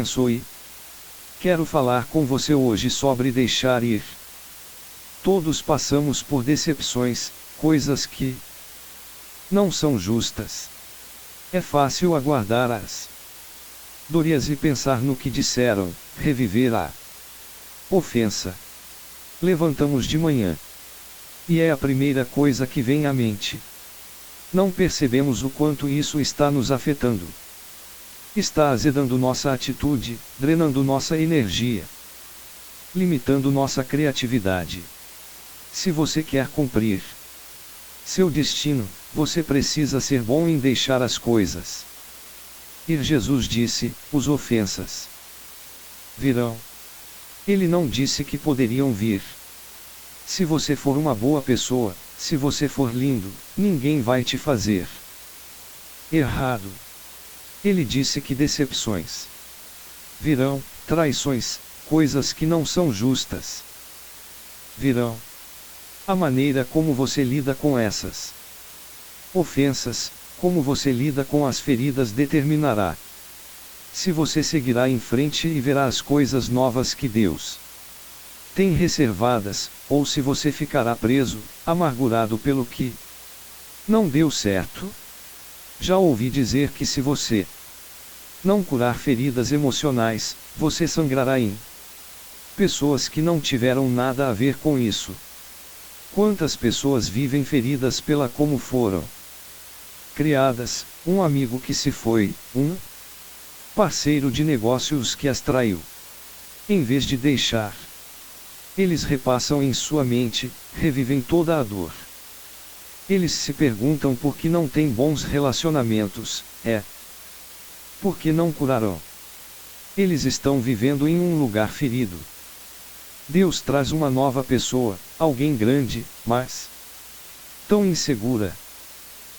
abençoe. Quero falar com você hoje sobre deixar ir. Todos passamos por decepções, coisas que não são justas. É fácil aguardar as dores e pensar no que disseram, reviver a ofensa. Levantamos de manhã, e é a primeira coisa que vem à mente. Não percebemos o quanto isso está nos afetando. Está azedando nossa atitude, drenando nossa energia, limitando nossa criatividade. Se você quer cumprir seu destino, você precisa ser bom em deixar as coisas ir. Jesus disse: os ofensas virão. Ele não disse que poderiam vir. Se você for uma boa pessoa, se você for lindo, ninguém vai te fazer errado. Ele disse que decepções virão, traições, coisas que não são justas virão. A maneira como você lida com essas ofensas, como você lida com as feridas determinará se você seguirá em frente e verá as coisas novas que Deus tem reservadas, ou se você ficará preso, amargurado pelo que não deu certo. Já ouvi dizer que se você não curar feridas emocionais, você sangrará em pessoas que não tiveram nada a ver com isso. Quantas pessoas vivem feridas pela como foram criadas, um amigo que se foi, um parceiro de negócios que as traiu. Em vez de deixar, eles repassam em sua mente, revivem toda a dor. Eles se perguntam por que não têm bons relacionamentos, por que não curarão? Eles estão vivendo em um lugar ferido. Deus traz uma nova pessoa, alguém grande, mas tão insegura.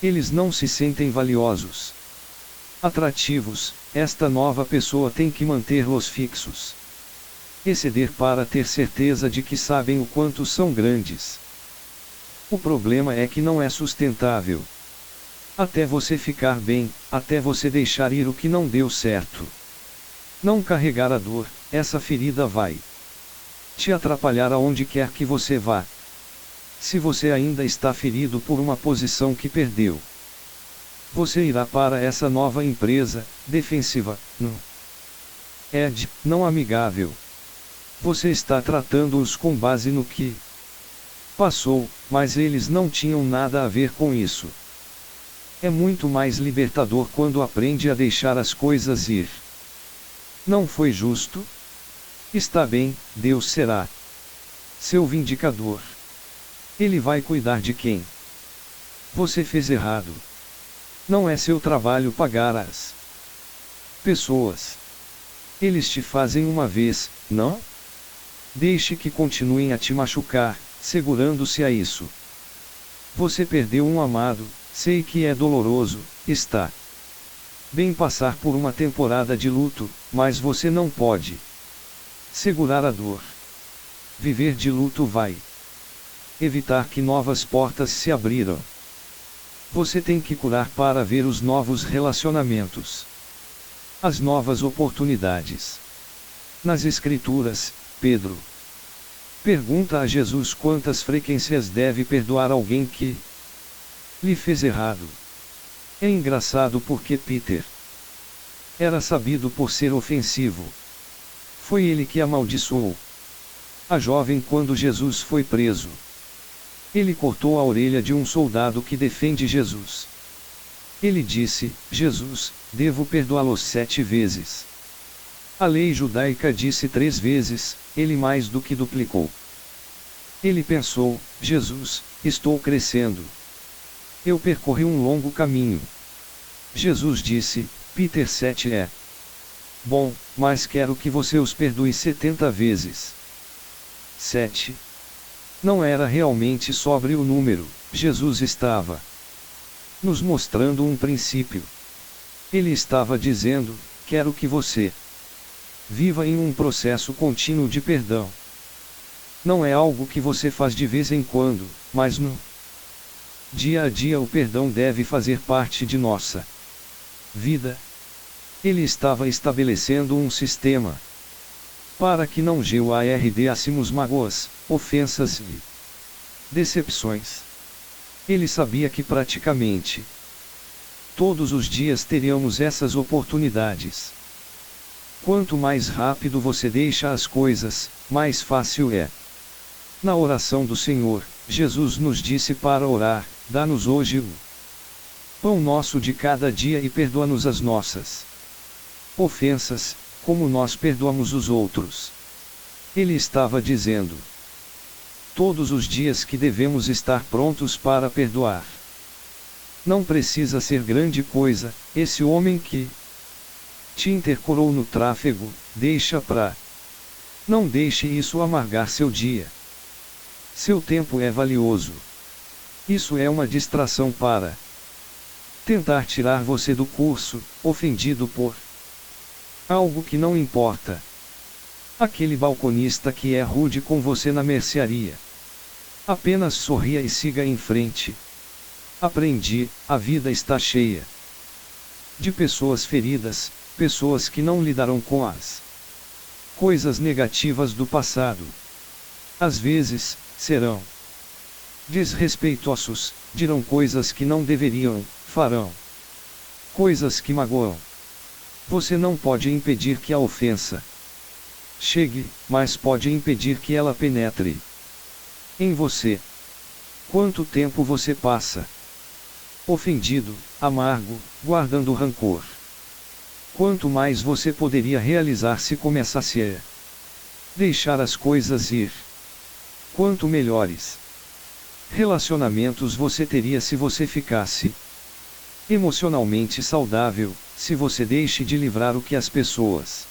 Eles não se sentem valiosos, atrativos. Esta nova pessoa tem que mantê-los fixos. Exceder para ter certeza de que sabem o quanto são grandes. O problema é que não é sustentável. Até você ficar bem, até você deixar ir o que não deu certo. Não carregar a dor, essa ferida vai te atrapalhar aonde quer que você vá. Se você ainda está ferido por uma posição que perdeu, você irá para essa nova empresa, defensiva, não amigável. Você está tratando-os com base no que passou, mas eles não tinham nada a ver com isso. É muito mais libertador quando aprende a deixar as coisas ir. Não foi justo? Está bem, Deus será seu vindicador. Ele vai cuidar de quem você fez errado. Não é seu trabalho pagar as pessoas. Eles te fazem uma vez, não? Deixe que continuem a te machucar, segurando-se a isso. Você perdeu um amado, sei que é doloroso, está bem passar por uma temporada de luto, mas você não pode segurar a dor. Viver de luto vai evitar que novas portas se abriram. Você tem que curar para ver os novos relacionamentos, as novas oportunidades. Nas Escrituras, Pedro pergunta a Jesus quantas frequências deve perdoar alguém que lhe fez errado. É engraçado porque Peter era sabido por ser ofensivo. Foi ele que amaldiçoou a jovem quando Jesus foi preso. Ele cortou a orelha de um soldado que defende Jesus. Ele disse: Jesus, devo perdoá-los 7 vezes. A lei judaica disse 3 vezes, ele mais do que duplicou. Ele pensou: Jesus, estou crescendo. Eu percorri um longo caminho. Jesus disse: Peter, 7 é bom, mas quero que você os perdoe 70 vezes. 7. Não era realmente sobre o número, Jesus estava nos mostrando um princípio. Ele estava dizendo: quero que você viva em um processo contínuo de perdão. Não é algo que você faz de vez em quando, mas no dia a dia o perdão deve fazer parte de nossa vida. Ele estava estabelecendo um sistema para que não guardássemos mágoas, ofensas e decepções. Ele sabia que praticamente todos os dias teríamos essas oportunidades. Quanto mais rápido você deixa as coisas, mais fácil é. Na oração do Senhor, Jesus nos disse para orar: dá-nos hoje o pão nosso de cada dia e perdoa-nos as nossas ofensas, como nós perdoamos os outros. Ele estava dizendo todos os dias que devemos estar prontos para perdoar. Não precisa ser grande coisa, esse homem que te intercorou no tráfego, deixa pra. Não deixe isso amargar seu dia. Seu tempo é valioso. Isso é uma distração para tentar tirar você do curso, ofendido por algo que não importa. Aquele balconista que é rude com você na mercearia. Apenas sorria e siga em frente. Aprendi, a vida está cheia de pessoas feridas, pessoas que não lidaram com as coisas negativas do passado. Às vezes, serão desrespeitosos, dirão coisas que não deveriam, farão coisas que magoam. Você não pode impedir que a ofensa chegue, mas pode impedir que ela penetre em você. Quanto tempo você passa ofendido, amargo, guardando rancor? Quanto mais você poderia realizar se começasse a deixar as coisas ir? Quanto melhores relacionamentos você teria se você ficasse emocionalmente saudável, se você deixe de livrar o que as pessoas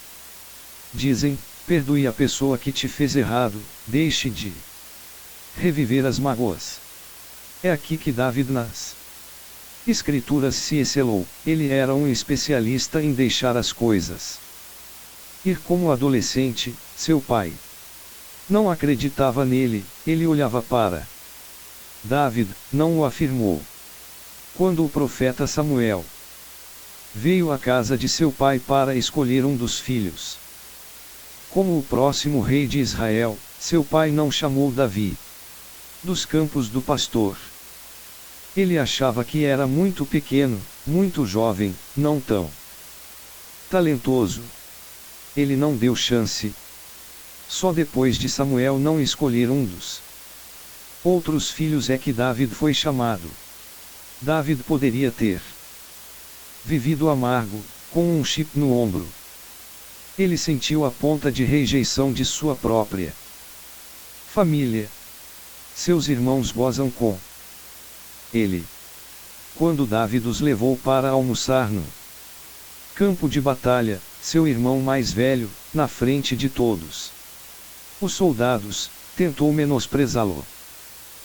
dizem, perdoe a pessoa que te fez errado, deixe de reviver as mágoas. É aqui que David nas Escrituras se excelou. Ele era um especialista em deixar as coisas ir. Como adolescente, seu pai não acreditava nele, ele olhava para David, não o afirmou. Quando o profeta Samuel veio à casa de seu pai para escolher um dos filhos como o próximo rei de Israel, seu pai não chamou Davi dos campos do pastor. Ele achava que era muito pequeno, muito jovem, não tão talentoso. Ele não deu chance. Só depois de Samuel não escolher um dos outros filhos é que David foi chamado. David poderia ter vivido amargo, com um chip no ombro. Ele sentiu a ponta de rejeição de sua própria família. Seus irmãos gozam com ele. Quando David os levou para almoçar no campo de batalha, seu irmão mais velho, na frente de todos os soldados, tentou menosprezá-lo.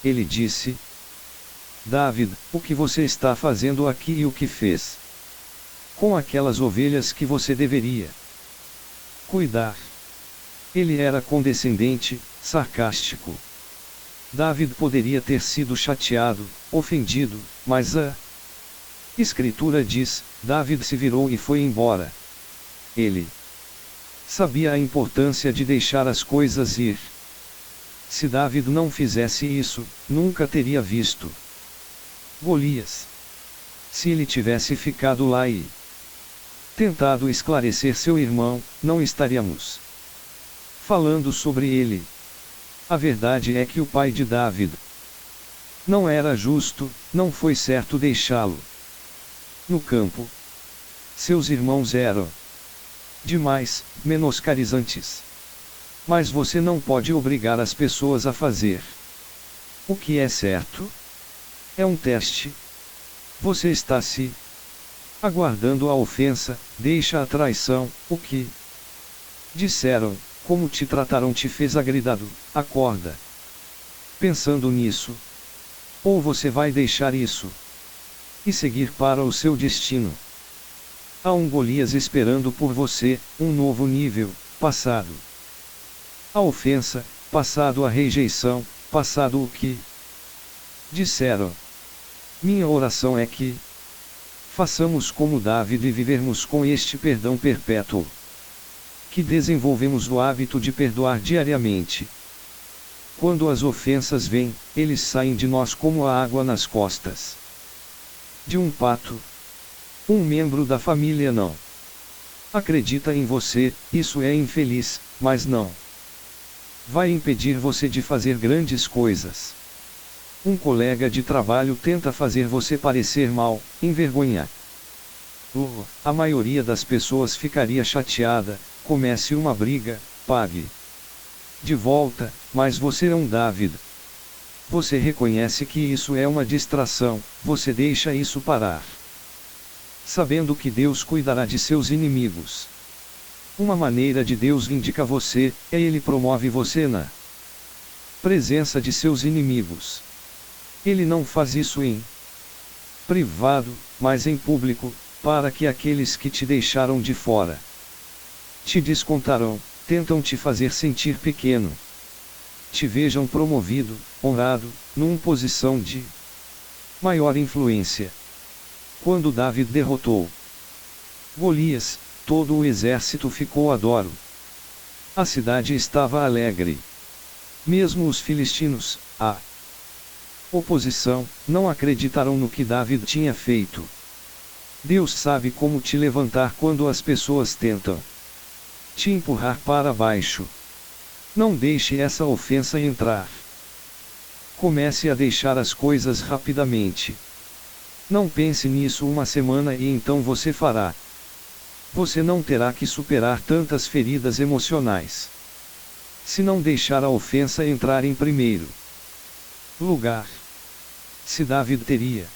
Ele disse: David, o que você está fazendo aqui e o que fez com aquelas ovelhas que você deveria cuidar? Ele era condescendente, sarcástico. David poderia ter sido chateado, ofendido, mas a Escritura diz: David se virou e foi embora. Ele sabia a importância de deixar as coisas ir. Se David não fizesse isso, nunca teria visto Golias. Se ele tivesse ficado lá e tentado esclarecer seu irmão, não estaríamos falando sobre ele. A verdade é que o pai de David não era justo, não foi certo deixá-lo no campo. Seus irmãos eram demais, menoscarizantes. Mas você não pode obrigar as pessoas a fazer o que é certo. É um teste. Você está se aguardando a ofensa, deixa a traição, o que disseram, como te trataram te fez agridado, acorda. Pensando nisso. Ou você vai deixar isso e seguir para o seu destino. Há um Golias esperando por você, um novo nível, passado a ofensa, passado a rejeição, passado o que disseram. Minha oração é que Façamos como David e vivermos com este perdão perpétuo. Que desenvolvemos o hábito de perdoar diariamente. Quando as ofensas vêm, eles saem de nós como a água nas costas de um pato. Um membro da família não acredita em você, isso é infeliz, mas não vai impedir você de fazer grandes coisas. Um colega de trabalho tenta fazer você parecer mal, envergonhar. A maioria das pessoas ficaria chateada, comece uma briga, pague de volta, mas você é um David. Você reconhece que isso é uma distração, você deixa isso parar. Sabendo que Deus cuidará de seus inimigos. Uma maneira de Deus vindicar você, é Ele promove você na presença de seus inimigos. Ele não faz isso em privado, mas em público, para que aqueles que te deixaram de fora te descontarão, tentam te fazer sentir pequeno. Te vejam promovido, honrado, numa posição de maior influência. Quando David derrotou Golias, todo o exército ficou adoro. A cidade estava alegre. Mesmo os filistinos, a oposição, não acreditaram no que David tinha feito. Deus sabe como te levantar quando as pessoas tentam te empurrar para baixo. Não deixe essa ofensa entrar. Comece a deixar as coisas rapidamente. Não pense nisso uma semana e então você fará. Você não terá que superar tantas feridas emocionais. Se não deixar a ofensa entrar em primeiro lugar. Se David teria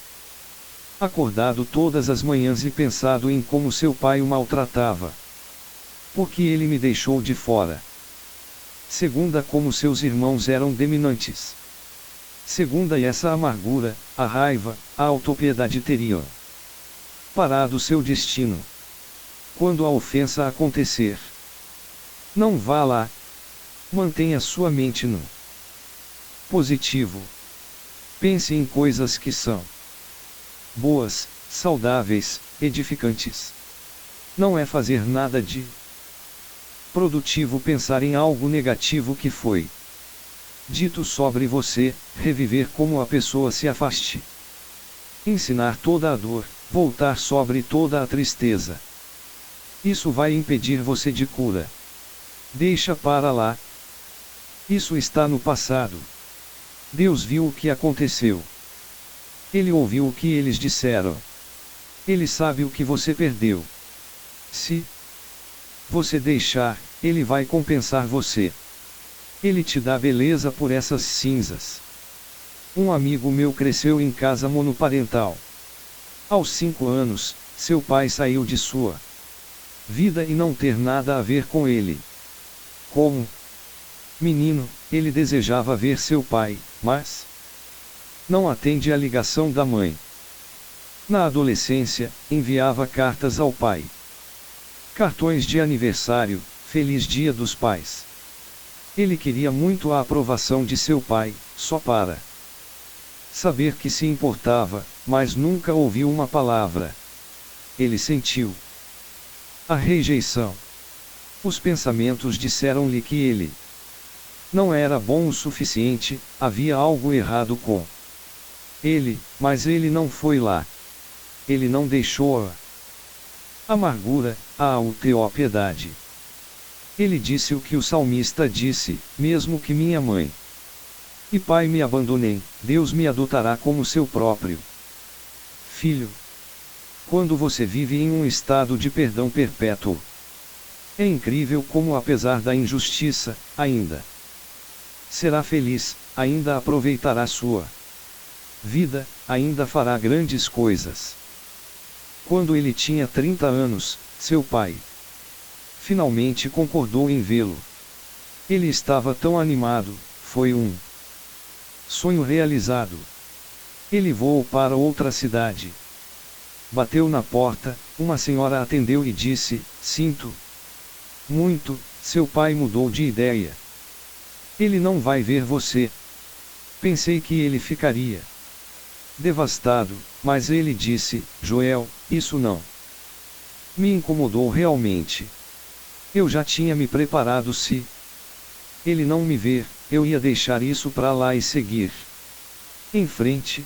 acordado todas as manhãs e pensado em como seu pai o maltratava. Porque ele me deixou de fora. Segunda, como seus irmãos eram dominantes. Segunda, e essa amargura, a raiva, a autopiedade teriam parado seu destino. Quando a ofensa acontecer, não vá lá. Mantenha sua mente no positivo. Pense em coisas que são boas, saudáveis, edificantes. Não é fazer nada de produtivo pensar em algo negativo que foi dito sobre você, reviver como a pessoa se afaste. Ensinar toda a dor, voltar sobre toda a tristeza. Isso vai impedir você de cura. Deixa para lá. Isso está no passado. Deus viu o que aconteceu. Ele ouviu o que eles disseram. Ele sabe o que você perdeu. Se você deixar, Ele vai compensar você. Ele te dá beleza por essas cinzas. Um amigo meu cresceu em casa monoparental. Aos 5 anos, seu pai saiu de sua vida e não ter nada a ver com ele. Como menino, ele desejava ver seu pai, mas não atende à ligação da mãe. Na adolescência, enviava cartas ao pai. Cartões de aniversário, Feliz Dia dos Pais. Ele queria muito a aprovação de seu pai, só para saber que se importava, mas nunca ouviu uma palavra. Ele sentiu a rejeição. Os pensamentos disseram-lhe que ele não era bom o suficiente, havia algo errado com ele, mas ele não foi lá. Ele não deixou a amargura, a autopiedade. Ele disse o que o salmista disse: mesmo que minha mãe e pai me abandonem, Deus me adotará como seu próprio filho. Quando você vive em um estado de perdão perpétuo, é incrível como, apesar da injustiça, ainda será feliz, ainda aproveitará sua vida, ainda fará grandes coisas. Quando ele tinha 30 anos, seu pai finalmente concordou em vê-lo. Ele estava tão animado, foi um sonho realizado. Ele voou para outra cidade. Bateu na porta, uma senhora atendeu e disse: sinto muito, seu pai mudou de ideia. Ele não vai ver você. Pensei que ele ficaria devastado, mas ele disse: Joel, isso não me incomodou realmente. Eu já tinha me preparado se ele não me ver, eu ia deixar isso para lá e seguir em frente.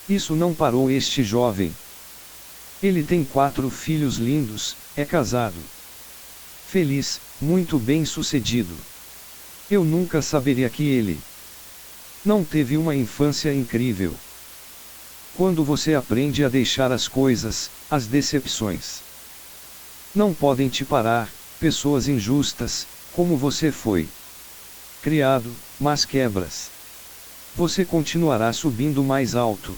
Isso não parou este jovem. Ele tem 4 filhos lindos, é casado, feliz, muito bem-sucedido. Eu nunca saberia que ele não teve uma infância incrível. Quando você aprende a deixar as coisas, as decepções não podem te parar, pessoas injustas, como você foi criado, mas quebras. Você continuará subindo mais alto.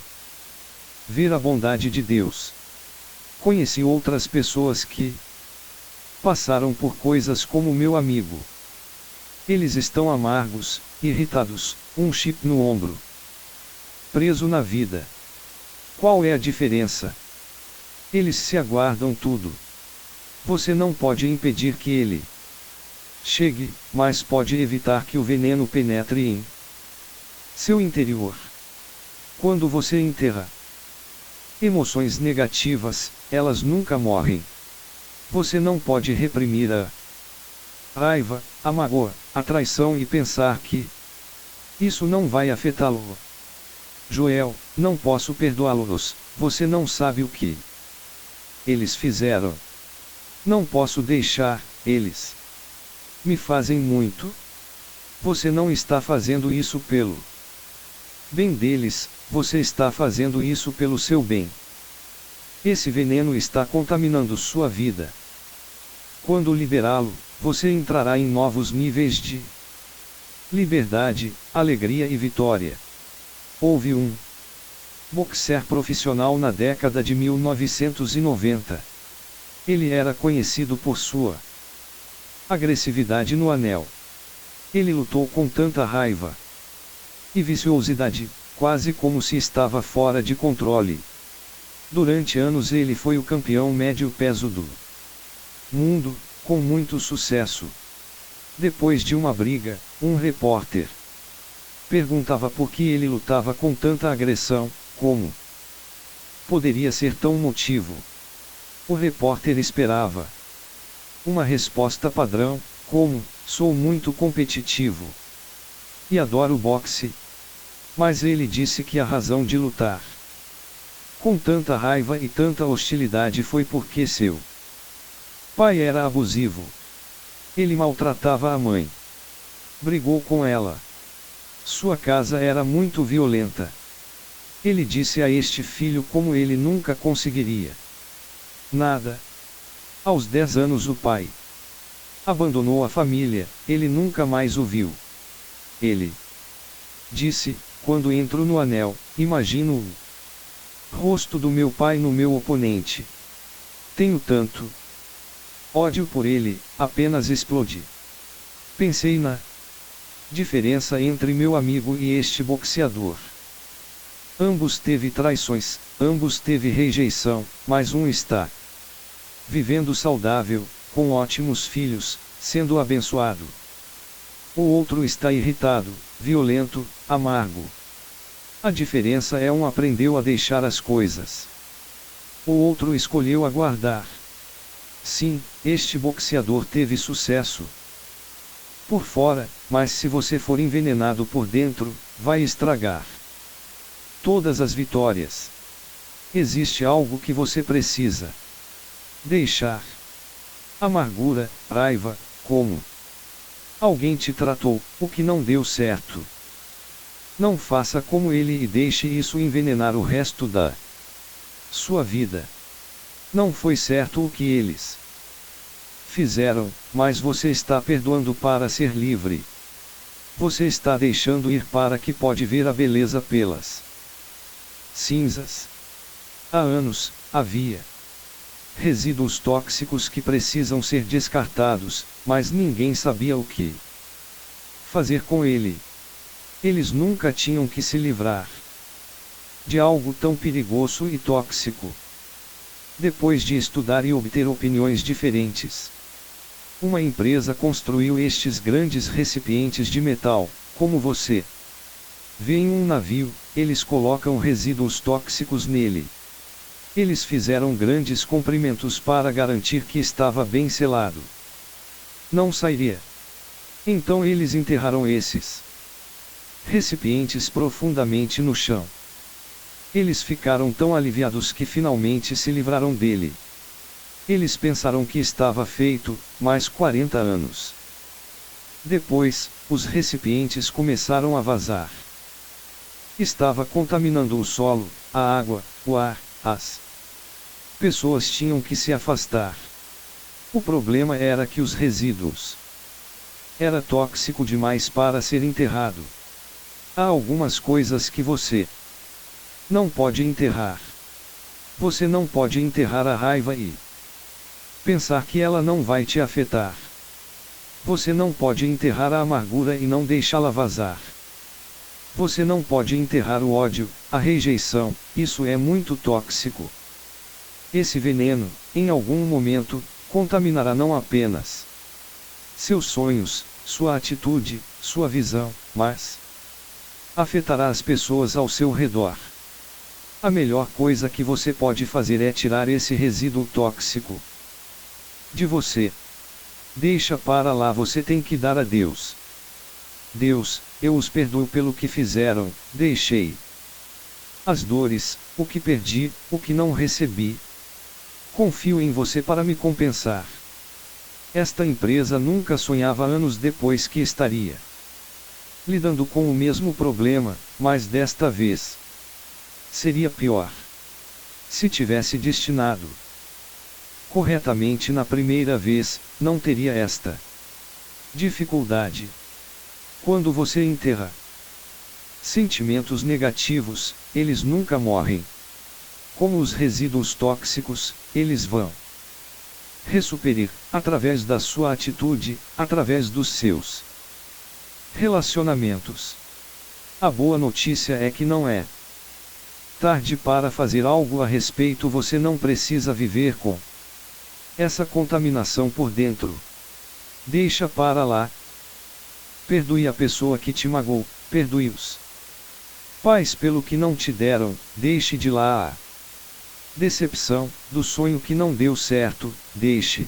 Ver a bondade de Deus. Conheci outras pessoas que passaram por coisas como meu amigo. Eles estão amargos, irritados, um chip no ombro, preso na vida. Qual é a diferença? Eles se aguardam tudo. Você não pode impedir que ele chegue, mas pode evitar que o veneno penetre em seu interior. Quando você enterra emoções negativas, elas nunca morrem. Você não pode reprimir a raiva, a mágoa, a traição e pensar que isso não vai afetá-lo. Joel, não posso perdoá-los, você não sabe o que eles fizeram. Não posso deixar, eles me fazem muito. Você não está fazendo isso pelo bem deles, você está fazendo isso pelo seu bem. Esse veneno está contaminando sua vida. Quando liberá-lo, você entrará em novos níveis de liberdade, alegria e vitória. Houve um boxer profissional na década de 1990. Ele era conhecido por sua agressividade no anel. Ele lutou com tanta raiva e viciosidade, quase como se estava fora de controle. Durante anos ele foi o campeão médio peso do mundo, com muito sucesso. Depois de uma briga, um repórter perguntava por que ele lutava com tanta agressão, como poderia ser tão motivo. O repórter esperava uma resposta padrão, como: sou muito competitivo e adoro boxe. Mas ele disse que a razão de lutar com tanta raiva e tanta hostilidade foi porque seu pai era abusivo. Ele maltratava a mãe. Brigou com ela. Sua casa era muito violenta. Ele disse a este filho como ele nunca conseguiria nada. Aos 10 anos o pai abandonou a família, ele nunca mais o viu. Ele disse: quando entro no anel, imagino o rosto do meu pai no meu oponente. Tenho tanto ódio por ele, apenas explodi. Pensei na diferença entre meu amigo e este boxeador. Ambos teve traições, ambos teve rejeição, mas um está vivendo saudável, com ótimos filhos, sendo abençoado. O outro está irritado, violento, amargo. A diferença é um aprendeu a deixar as coisas. O outro escolheu aguardar. Sim, este boxeador teve sucesso por fora, mas se você for envenenado por dentro, vai estragar todas as vitórias. Existe algo que você precisa deixar. Amargura, raiva, como alguém te tratou, o que não deu certo. Não faça como ele e deixe isso envenenar o resto da sua vida. Não foi certo o que eles fizeram, mas você está perdoando para ser livre. Você está deixando ir para que pode ver a beleza pelas cinzas. Há anos, havia resíduos tóxicos que precisam ser descartados, mas ninguém sabia o que fazer com ele. Eles nunca tinham que se livrar de algo tão perigoso e tóxico. Depois de estudar e obter opiniões diferentes, uma empresa construiu estes grandes recipientes de metal, como você Veem um navio, eles colocam resíduos tóxicos nele. Eles fizeram grandes comprimentos para garantir que estava bem selado. Não sairia. Então eles enterraram esses recipientes profundamente no chão. Eles ficaram tão aliviados que finalmente se livraram dele. Eles pensaram que estava feito, mais 40 anos. Depois, os recipientes começaram a vazar. Estava contaminando o solo, a água, o ar, as pessoas tinham que se afastar. O problema era que os resíduos era tóxico demais para ser enterrado. Há algumas coisas que você não pode enterrar. Você não pode enterrar a raiva e pensar que ela não vai te afetar. Você não pode enterrar a amargura e não deixá-la vazar. Você não pode enterrar o ódio, a rejeição, isso é muito tóxico. Esse veneno, em algum momento, contaminará não apenas seus sonhos, sua atitude, sua visão, mas afetará as pessoas ao seu redor. A melhor coisa que você pode fazer é tirar esse resíduo tóxico de você. Deixa para lá, você tem que dar a Deus. Deus, eu os perdoo pelo que fizeram, deixei as dores, o que perdi, o que não recebi. Confio em você para me compensar. Esta empresa nunca sonhava anos depois que estaria lidando com o mesmo problema, mas desta vez seria pior. Se tivesse destinado corretamente na primeira vez, não teria esta dificuldade. Quando você enterra sentimentos negativos, eles nunca morrem. Como os resíduos tóxicos, eles vão ressurgir, através da sua atitude, através dos seus relacionamentos. A boa notícia é que não é tarde para fazer algo a respeito, você não precisa viver com essa contaminação por dentro. Deixa para lá. Perdoe a pessoa que te magoou, perdoe os pais pelo que não te deram, deixe de lá a decepção, do sonho que não deu certo, deixe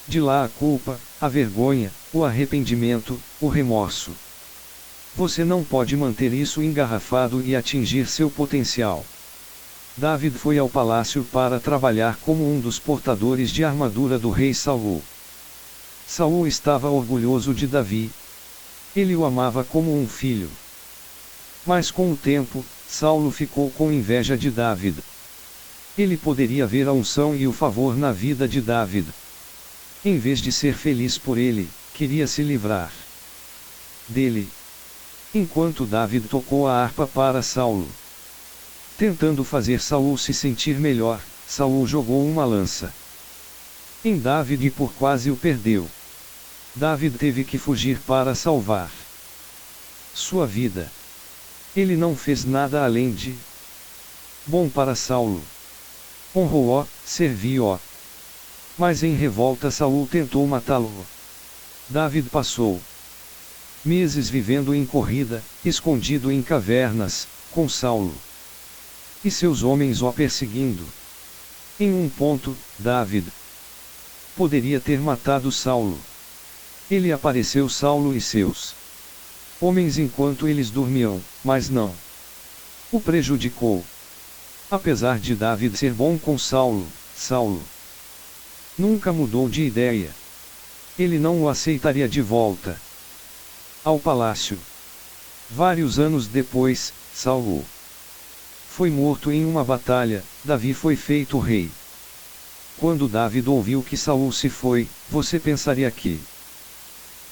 de lá a culpa, a vergonha, o arrependimento, o remorso. Você não pode manter isso engarrafado e atingir seu potencial. David foi ao palácio para trabalhar como um dos portadores de armadura do rei Saul. Saul estava orgulhoso de Davi. Ele o amava como um filho. Mas com o tempo, Saulo ficou com inveja de David. Ele poderia ver a unção e o favor na vida de David. Em vez de ser feliz por ele, queria se livrar dele. Enquanto David tocou a harpa para Saulo, tentando fazer Saul se sentir melhor, Saul jogou uma lança em David e por quase o perdeu. David teve que fugir para salvar sua vida. Ele não fez nada além de bom para Saulo. Honrou-o, serviu-o. Mas em revolta Saul tentou matá-lo. David passou meses vivendo em corrida, escondido em cavernas, com Saulo e seus homens o perseguindo. Em um ponto, David poderia ter matado Saulo. Ele apareceu Saulo e seus homens enquanto eles dormiam, mas não o prejudicou. Apesar de David ser bom com Saulo, Saulo nunca mudou de ideia. Ele não o aceitaria de volta ao palácio. Vários anos depois, Saul foi morto em uma batalha, Davi foi feito rei. Quando David ouviu que Saul se foi, você pensaria que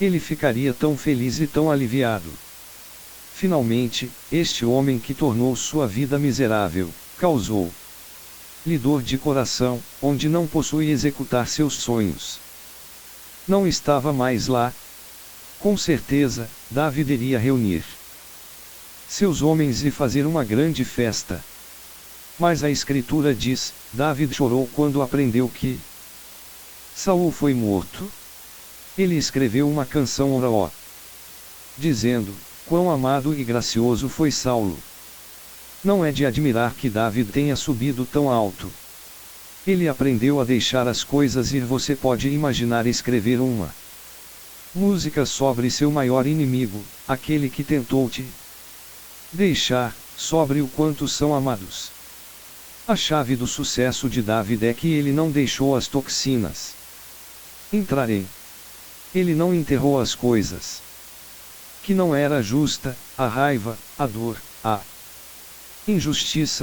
ele ficaria tão feliz e tão aliviado. Finalmente, este homem que tornou sua vida miserável, causou-lhe dor de coração, onde não possui executar seus sonhos. Não estava mais lá. Com certeza, David iria reunir seus homens e fazer uma grande festa. Mas a escritura diz, David chorou quando aprendeu que Saul foi morto. Ele escreveu uma canção dizendo, Quão amado e gracioso foi Saulo! Não é de admirar que David tenha subido tão alto. Ele aprendeu a deixar as coisas ir. Você pode imaginar escrever uma música sobre seu maior inimigo, aquele que tentou te deixar, sobre o quanto são amados. A chave do sucesso de David é que ele não deixou as toxinas entrarem. Ele não enterrou as coisas que não era justa, a raiva, a dor, a injustiça,